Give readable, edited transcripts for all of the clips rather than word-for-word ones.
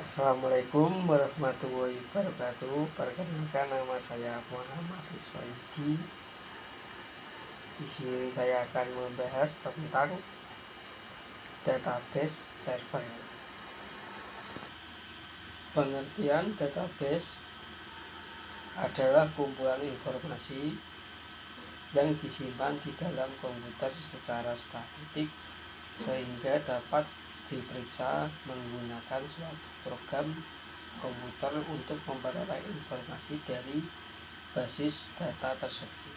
Assalamualaikum warahmatullahi wabarakatuh. Perkenalkan, nama saya Muhammad Iswaidi. Di sini saya akan membahas tentang database server. Pengertian database adalah kumpulan informasi yang disimpan di dalam komputer secara statik sehingga dapat diperiksa menggunakan suatu program komputer untuk memperoleh informasi dari basis data tersebut.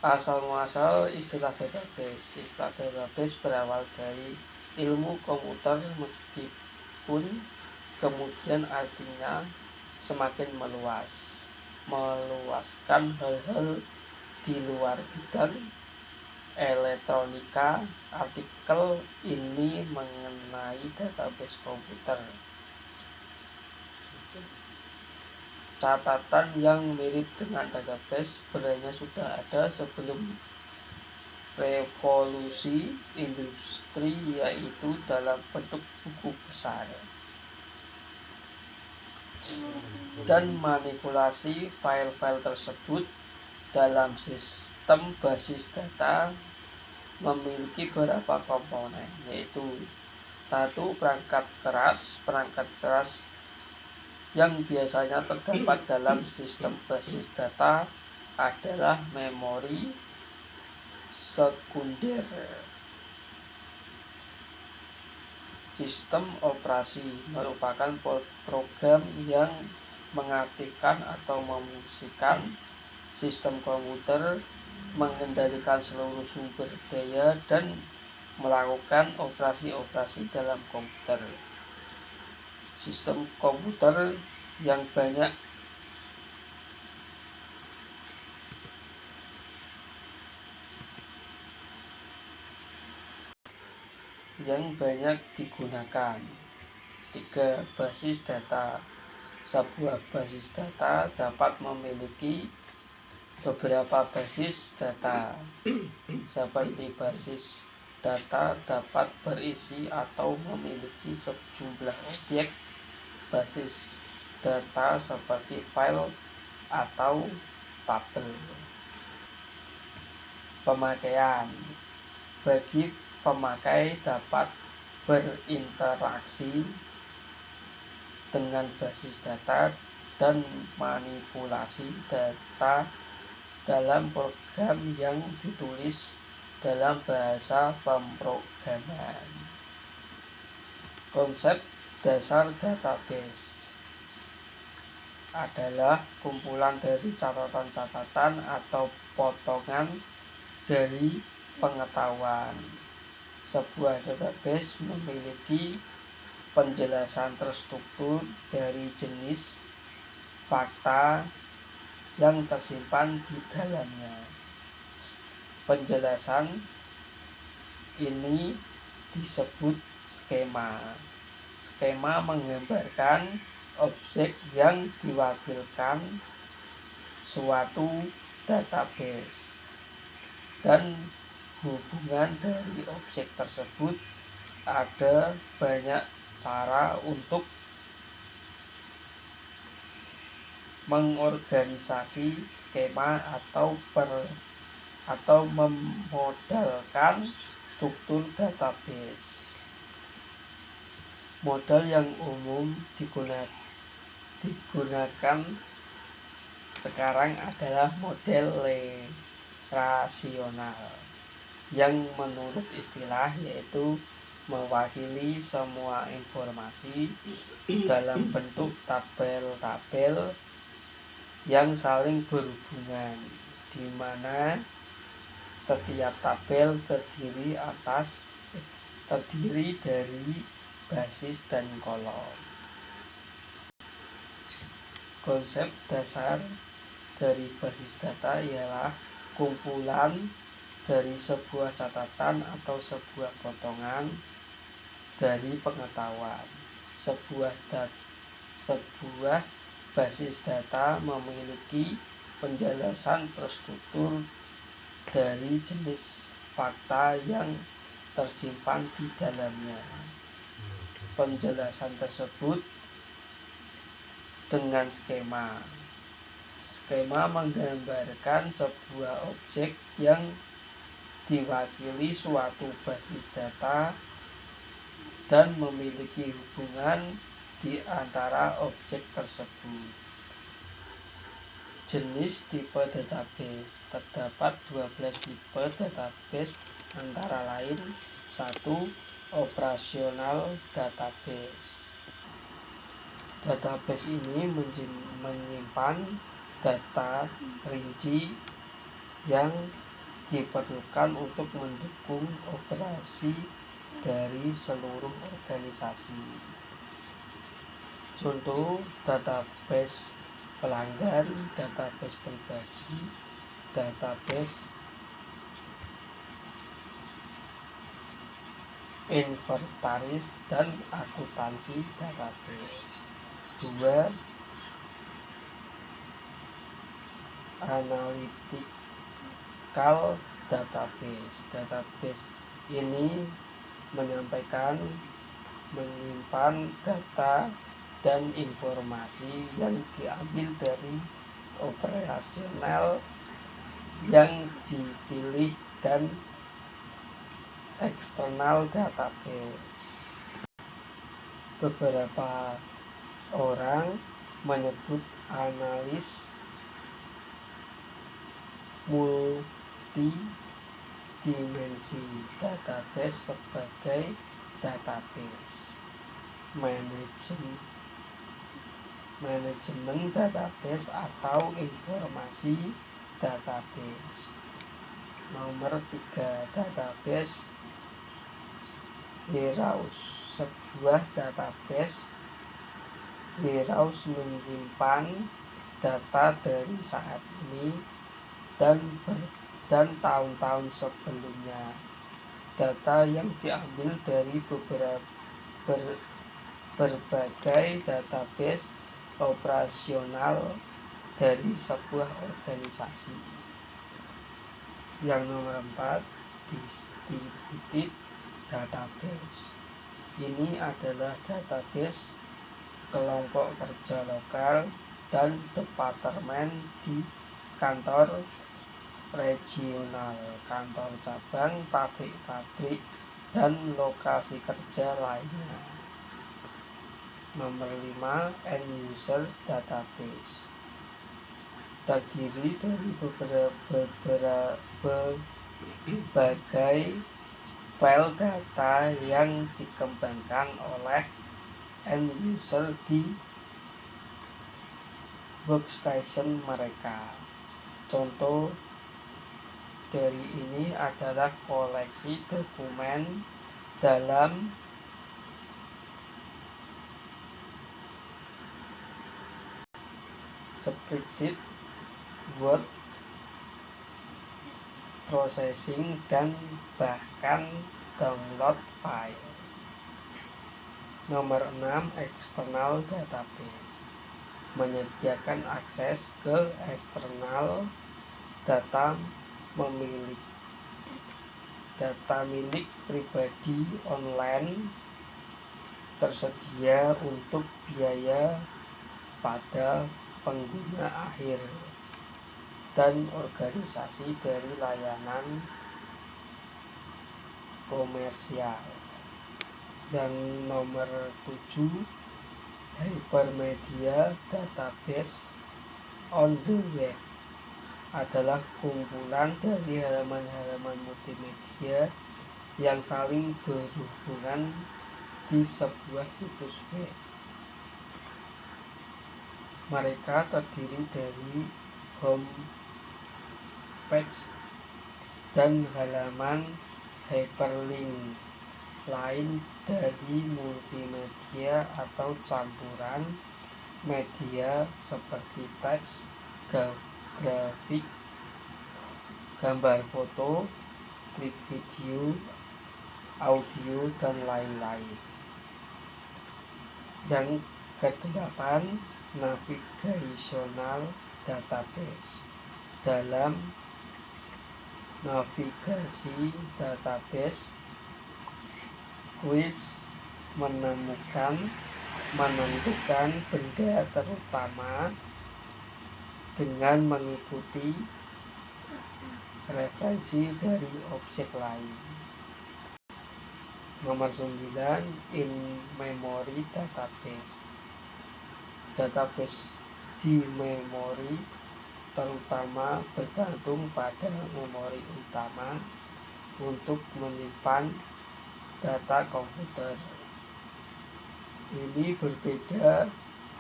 Asal-muasal istilah database. Istilah database berawal dari ilmu komputer, meskipun kemudian artinya semakin meluaskan hal-hal di luar bidang elektronika. Artikel ini mengenai database komputer. Catatan yang mirip dengan database sebenarnya sudah ada sebelum revolusi industri, yaitu dalam bentuk buku besar dan manipulasi file-file tersebut dalam sistem basis data memiliki beberapa komponen, yaitu 1. Perangkat keras yang biasanya terdapat dalam sistem basis data adalah memori sekunder. Sistem operasi merupakan program yang mengaktifkan atau memungkinkan sistem komputer mengendalikan seluruh sumber daya dan melakukan operasi-operasi dalam komputer. Sistem komputer yang banyak digunakan. 3. Basis data. Sebuah basis data dapat memiliki beberapa basis data. Seperti basis data dapat berisi atau memiliki sejumlah objek. Basis data seperti file atau tabel. Pemakaian. Bagi pemakai dapat berinteraksi dengan basis data dan manipulasi data dalam program yang ditulis dalam bahasa pemrograman. Konsep dasar database adalah kumpulan dari catatan-catatan atau potongan dari pengetahuan. Sebuah database memiliki penjelasan terstruktur dari jenis fakta yang tersimpan di dalamnya. Penjelasan ini disebut skema. Skema menggambarkan objek yang diwakilkan suatu database dan hubungan dari objek tersebut. Ada banyak cara untuk mengorganisasi skema atau memodelkan struktur database. Model yang umum digunakan sekarang adalah model relasional, yang menurut istilah yaitu mewakili semua informasi dalam bentuk tabel-tabel yang saling berhubungan, di mana setiap tabel terdiri dari basis dan kolom. Konsep dasar dari basis data ialah kumpulan dari sebuah catatan atau sebuah potongan dari pengetahuan. Sebuah basis data memiliki penjelasan terstruktur dari jenis fakta yang tersimpan di dalamnya. Penjelasan tersebut dengan skema. Skema menggambarkan sebuah objek yang diwakili suatu basis data dan memiliki hubungan di antara objek tersebut. Jenis tipe database. Terdapat 12 tipe database, antara lain 1. Operasional database. Database ini menyimpan data rinci yang diperlukan untuk mendukung operasi dari seluruh organisasi. Contoh database pelanggan, database pribadi, database inventaris, dan akuntansi database. 2. Analytical database. Database ini menyimpan data dan informasi yang diambil dari operasional yang dipilih dan eksternal database. Beberapa orang menyebut analis multidimensi database sebagai database manajemen database atau informasi database. Nomor 3. Database warehouse. Sebuah database warehouse menyimpan data dari saat ini dan tahun-tahun sebelumnya. Data yang diambil dari berbagai database operasional dari sebuah organisasi. Yang nomor 4. Distributed database. Ini adalah database kelompok kerja lokal dan departemen di kantor regional, kantor cabang, pabrik-pabrik, dan lokasi kerja lainnya. Nomor 5. End user database. Terdiri dari berbagai file data yang dikembangkan oleh end user di workstation mereka. Contoh dari ini adalah koleksi dokumen dalam spreadsheet, Word, processing, dan bahkan download file. Nomor 6. External database. Menyediakan akses ke eksternal data milik pribadi online, tersedia untuk biaya pada pengguna akhir dan organisasi dari layanan komersial. Yang nomor 7. Hypermedia database on the web adalah kumpulan dari halaman-halaman multimedia yang saling berhubungan di sebuah situs web. Mereka terdiri dari home page dan halaman hyperlink lain dari multimedia atau campuran media seperti teks, grafik, gambar foto, klip video, audio, dan lain-lain. Yang ke-8. Navigational database. Dalam navigasi database kuis menentukan benda terutama dengan mengikuti referensi dari objek lain. Nomor 9, in memory database. Database di memori terutama bergantung pada memori utama untuk menyimpan data komputer. Ini berbeda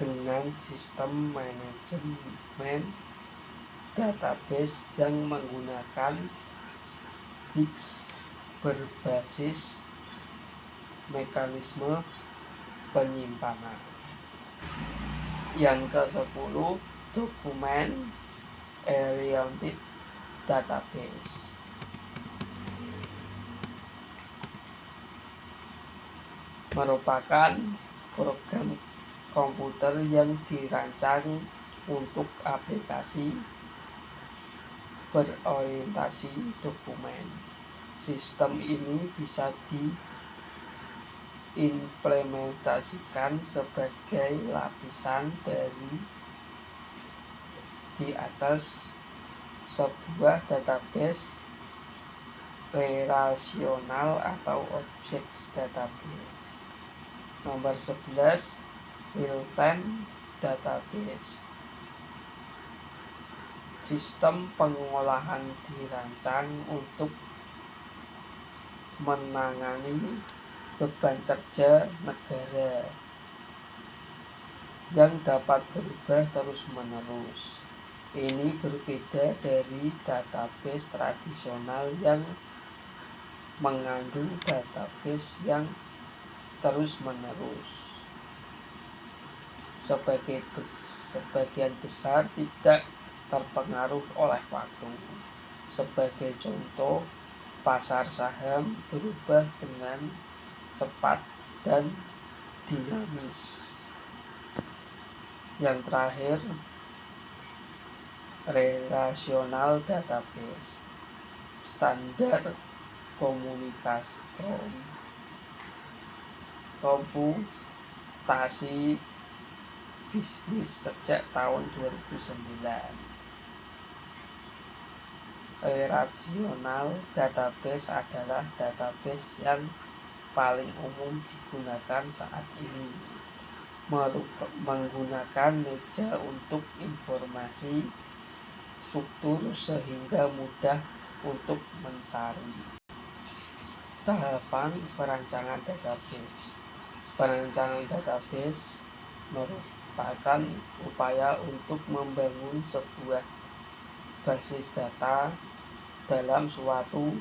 dengan sistem manajemen database yang menggunakan disk berbasis mekanisme penyimpanan. Yang ke-10, dokumen oriented database. Merupakan program komputer yang dirancang untuk aplikasi berorientasi dokumen. Sistem ini bisa diimplementasikan sebagai lapisan di atas sebuah database relasional atau objek database. Nomor 11, real-time database. Sistem pengolahan dirancang untuk menangani beban kerja negara yang dapat berubah terus-menerus. Ini berbeda dari database tradisional yang mengandung database yang terus-menerus. Sebagian besar tidak terpengaruh oleh waktu. Sebagai contoh, pasar saham berubah dengan cepat dan dinamis. Yang terakhir, relational database. Standar komunikasi komputasi bisnis sejak tahun 2009. Relational database adalah database yang paling umum digunakan saat ini, menggunakan meja untuk informasi struktur sehingga mudah untuk mencari. Tahapan perancangan database. Perancangan database merupakan upaya untuk membangun sebuah basis data dalam suatu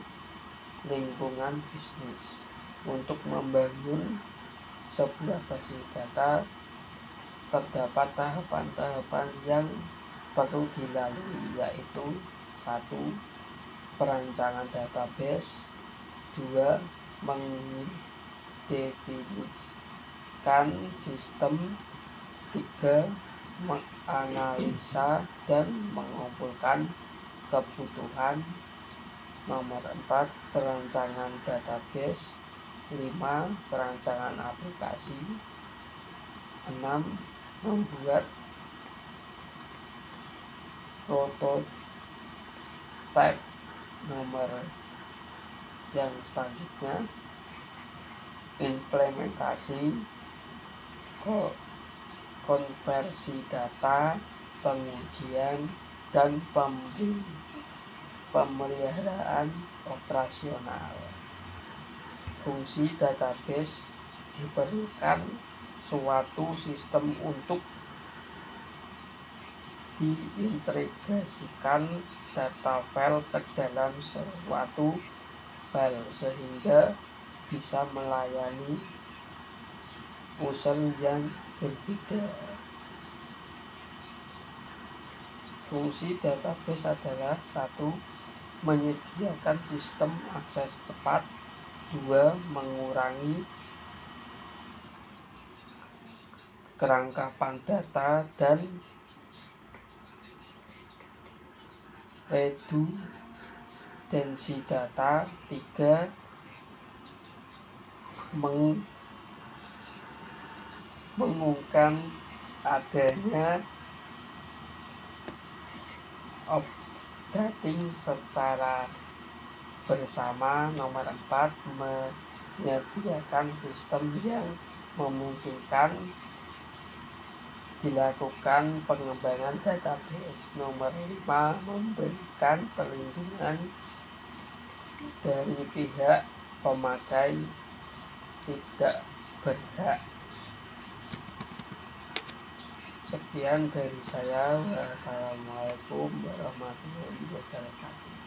lingkungan bisnis. Untuk membangun sebuah basis data, terdapat tahapan-tahapan yang perlu dilalui, yaitu 1. Perancangan database. 2. Mendefinisikan sistem. 3. Menganalisa dan mengumpulkan kebutuhan. Nomor 4. Perancangan database. 5. Perancangan aplikasi. 6. Membuat prototipe. Nomor yang selanjutnya, implementasi, konversi data, pengujian, dan pemeliharaan operasional. Fungsi database diperlukan suatu sistem untuk diintegrasikan data file ke dalam suatu file sehingga bisa melayani user yang berbeda. Fungsi database adalah 1. Menyediakan sistem akses cepat. 2. Mengurangi kerangkapan data dan redundansi data. 3. mengumumkan adanya updating secara bersama. Nomor 4, menyediakan sistem yang memungkinkan dilakukan pengembangan database. Nomor 5, memberikan perlindungan dari pihak pemakai tidak berhak. Sekian dari saya. Wassalamualaikum warahmatullahi wabarakatuh.